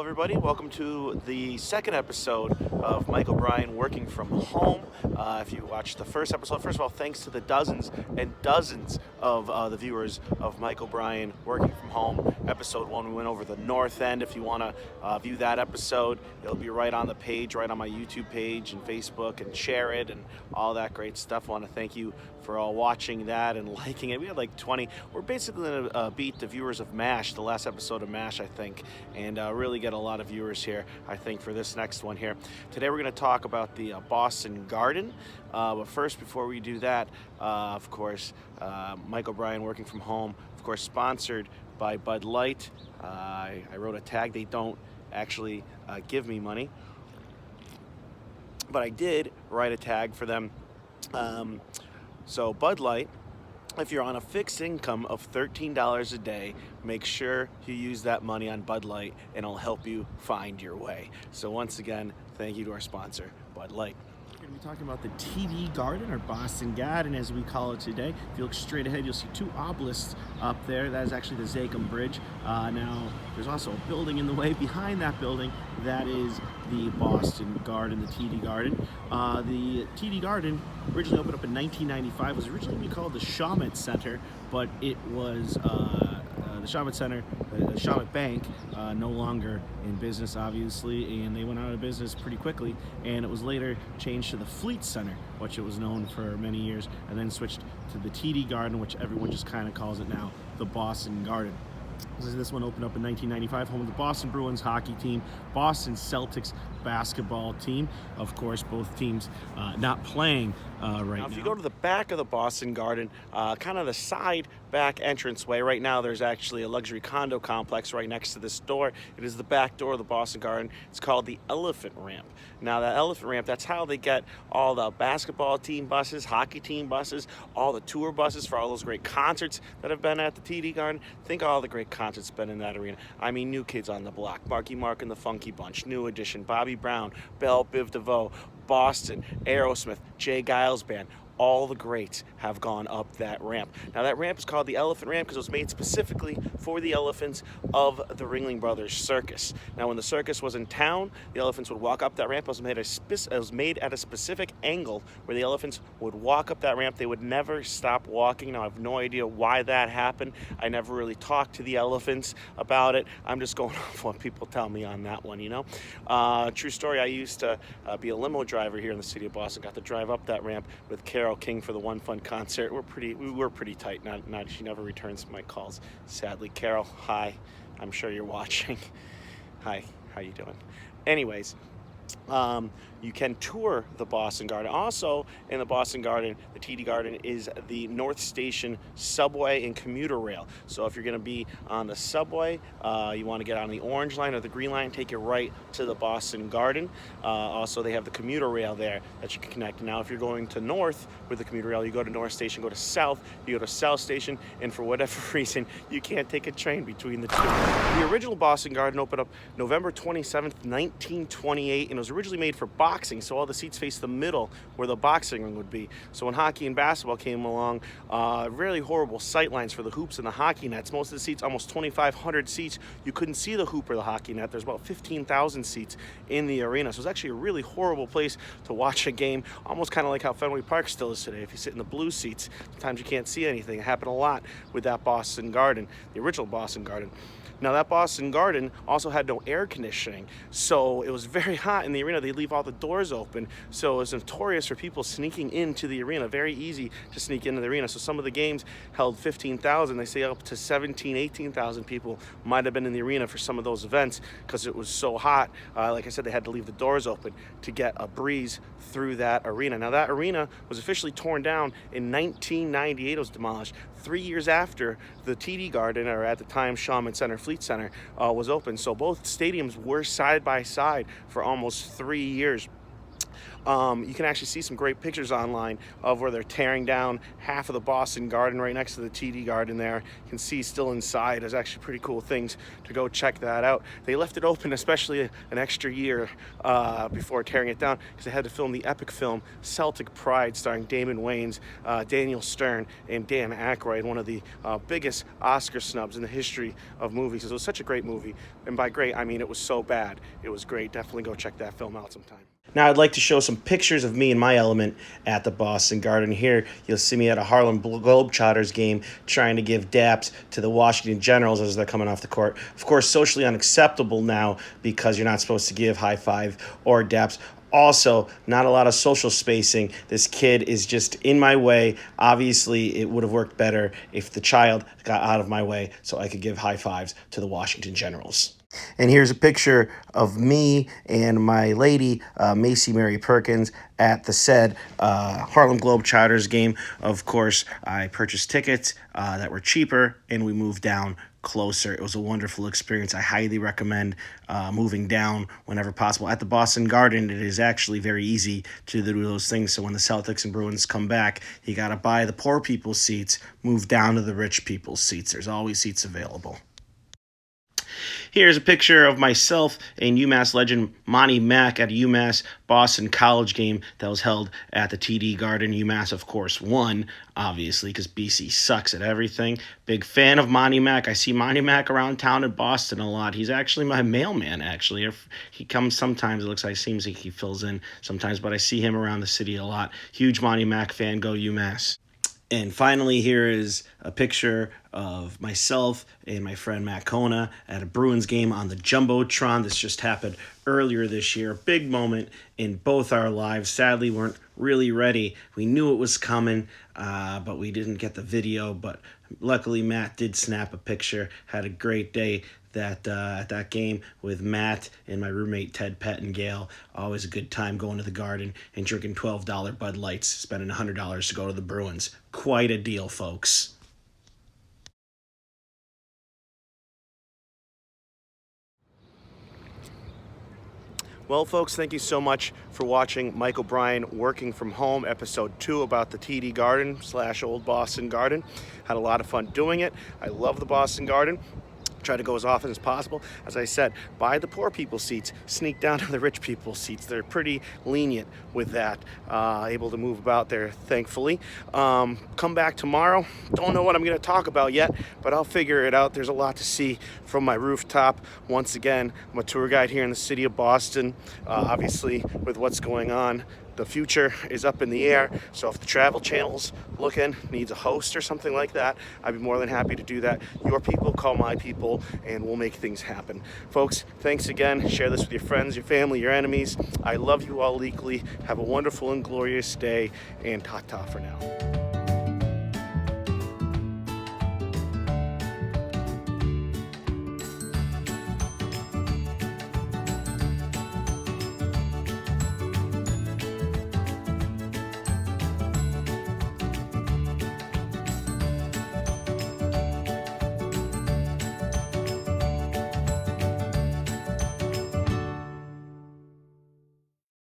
everybody. Welcome to the second episode of Mike O'Brien Working From Home. If you watched the first episode, first of all, thanks to the dozens and dozens of the viewers of Mike O'Brien Working From Home. Episode 1, we went over the North End. If you want to view that episode, it'll be right on the page, right on my YouTube page and Facebook, and share it and all that great stuff. I want to thank you for all watching that and liking it. We had like 20. We're basically going to beat the viewers of MASH, the last episode of MASH, I think, and really get a lot of viewers here, I think, for this next one here. Today we're going to talk about the Boston Garden. But first, before we do that, of course, Mike O'Brien Working From Home, of course, sponsored by Bud Light. I wrote a tag. They don't actually give me money, but I did write a tag for them. So Bud Light, if you're on a fixed income of $13 a day, make sure you use that money on Bud Light and it'll help you find your way. So once again, thank you to our sponsor, Bud Light. We're going to be talking about the TD Garden, or Boston Garden as we call it today. If you look straight ahead, you'll see two obelisks up there. That is actually the Zakim Bridge. Now, there's also a building in the way. Behind that building, that is the Boston Garden, the TD Garden. The TD Garden originally opened up in 1995. It was originally called the Shawmut Center, but it was the Shawmut Center, the Shawmut Bank, no longer in business, obviously, and they went out of business pretty quickly, and it was later changed to the Fleet Center, which it was known for many years, and then switched to the TD Garden, which everyone just kind of calls it now, the Boston Garden. This one opened up in 1995, home of the Boston Bruins hockey team, Boston Celtics basketball team. Of course, both teams not playing right now. If you go to the back of the Boston Garden, kind of the side back entranceway, right now there's actually a luxury condo complex right next to this door. It is the back door of the Boston Garden. It's called the Elephant Ramp. Now, that Elephant Ramp, that's how they get all the basketball team buses, hockey team buses, all the tour buses for all those great concerts that have been at the TD Garden. Think of all the great concerts been in that arena. I mean, New Kids on the Block, Marky Mark and the Funky Bunch, New Edition, Bobby Brown, Belle Biv DeVoe, Boston, Aerosmith, Jay Giles Band. All the greats have gone up that ramp. Now, that ramp is called the Elephant Ramp because it was made specifically for the elephants of the Ringling Brothers Circus. Now, when the circus was in town, the elephants would walk up that ramp. It was made at a specific angle where the elephants would walk up that ramp. They would never stop walking. Now, I have no idea why that happened. I never really talked to the elephants about it. I'm just going off what people tell me on that one, you know. True story, I used to be a limo driver here in the city of Boston. Got to drive up that ramp with Carol King for the One Fun concert. We were pretty tight. Not she never returns my calls, sadly. Carol, hi. I'm sure you're watching. Hi, how you doing? Anyways, you can tour the Boston Garden. Also, in the Boston Garden, the TD Garden is the North Station subway and commuter rail. So if you're going to be on the subway, you want to get on the orange line or the green line, take you right to the Boston Garden. Also, they have the commuter rail there that you can connect. Now, if you're going to north with the commuter rail, you go to North Station, go to south, you go to South Station, and for whatever reason, you can't take a train between the two. The original Boston Garden opened up November 27th, 1928, and it was originally made for boxing, so all the seats face the middle where the boxing ring would be. So when hockey and basketball came along, really horrible sight lines for the hoops and the hockey nets. Most of the seats, almost 2,500 seats, you couldn't see the hoop or the hockey net. There's about 15,000 seats in the arena. So it's actually a really horrible place to watch a game, almost kind of like how Fenway Park still is today. If you sit in the blue seats, sometimes you can't see anything. It happened a lot with that Boston Garden, the original Boston Garden. Now, that Boston Garden also had no air conditioning, so it was very hot in the arena. They'd leave all the doors open, so it was notorious for people sneaking into the arena. Very easy to sneak into the arena. So some of the games held 15,000. They say up to 17,000, 18,000 people might have been in the arena for some of those events because it was so hot. Like I said, they had to leave the doors open to get a breeze through that arena. Now, that arena was officially torn down in 1998. It was demolished 3 years after the TD Garden, or at the time Shawmut Center, Fleet Center, was open. So both stadiums were side by side for almost 3 years. You can actually see some great pictures online of where they're tearing down half of the Boston Garden right next to the TD Garden there. You can see still inside. There's actually pretty cool things to go check that out. They left it open especially an extra year before tearing it down because they had to film the epic film Celtic Pride starring Damon Wayans, Daniel Stern, and Dan Aykroyd, one of the biggest Oscar snubs in the history of movies. It was such a great movie, and by great I mean it was so bad. It was great. Definitely go check that film out sometime. Now I'd like to show some pictures of me in my element at the Boston Garden. Here you'll see me at a Harlem Globetrotters game trying to give daps to the Washington Generals as they're coming off the court. Of course, socially unacceptable now because you're not supposed to give high five or daps. Also, not a lot of social spacing. This kid is just in my way. Obviously, it would have worked better if the child got out of my way so I could give high fives to the Washington Generals. And here's a picture of me and my lady, Macy Mary Perkins, at the said Harlem Globetrotters game. Of course, I purchased tickets that were cheaper, and we moved down closer. It was a wonderful experience. I highly recommend moving down whenever possible. At the Boston Garden, it is actually very easy to do those things. So when the Celtics and Bruins come back, you got to buy the poor people's seats, move down to the rich people's seats. There's always seats available. Here's a picture of myself and UMass legend Monty Mack at a UMass Boston College game that was held at the TD Garden. UMass, of course, won, obviously, because BC sucks at everything. Big fan of Monty Mack. I see Monty Mack around town in Boston a lot. He's actually my mailman, actually. He comes sometimes. It looks like seems like he fills in sometimes, but I see him around the city a lot. Huge Monty Mack fan. Go UMass. And finally, here is a picture of myself and my friend Matt Kona at a Bruins game on the Jumbotron. This just happened earlier this year. A big moment in both our lives. Sadly, weren't really ready. We knew it was coming, but we didn't get the video. But luckily, Matt did snap a picture. Had a great day at that game with Matt and my roommate Ted Pettingale. Always a good time going to the Garden and drinking $12 Bud Lights, spending $100 to go to the Bruins. Quite a deal, folks. Well, folks, thank you so much for watching Mike O'Brien Working From Home, Episode 2 about the TD Garden / Old Boston Garden. Had a lot of fun doing it. I love the Boston Garden. Try to go as often as possible. As I said, buy the poor people's seats, sneak down to the rich people's seats. They're pretty lenient with that, able to move about there, thankfully. Come back tomorrow. Don't know what I'm going to talk about yet, but I'll figure it out. There's a lot to see from my rooftop. Once again, I'm a tour guide here in the city of Boston. Obviously, with what's going on, the future is up in the air, so if the Travel Channel's looking, needs a host or something like that, I'd be more than happy to do that. Your people call my people, and we'll make things happen. Folks, thanks again. Share this with your friends, your family, your enemies. I love you all equally. Have a wonderful and glorious day, and ta-ta for now.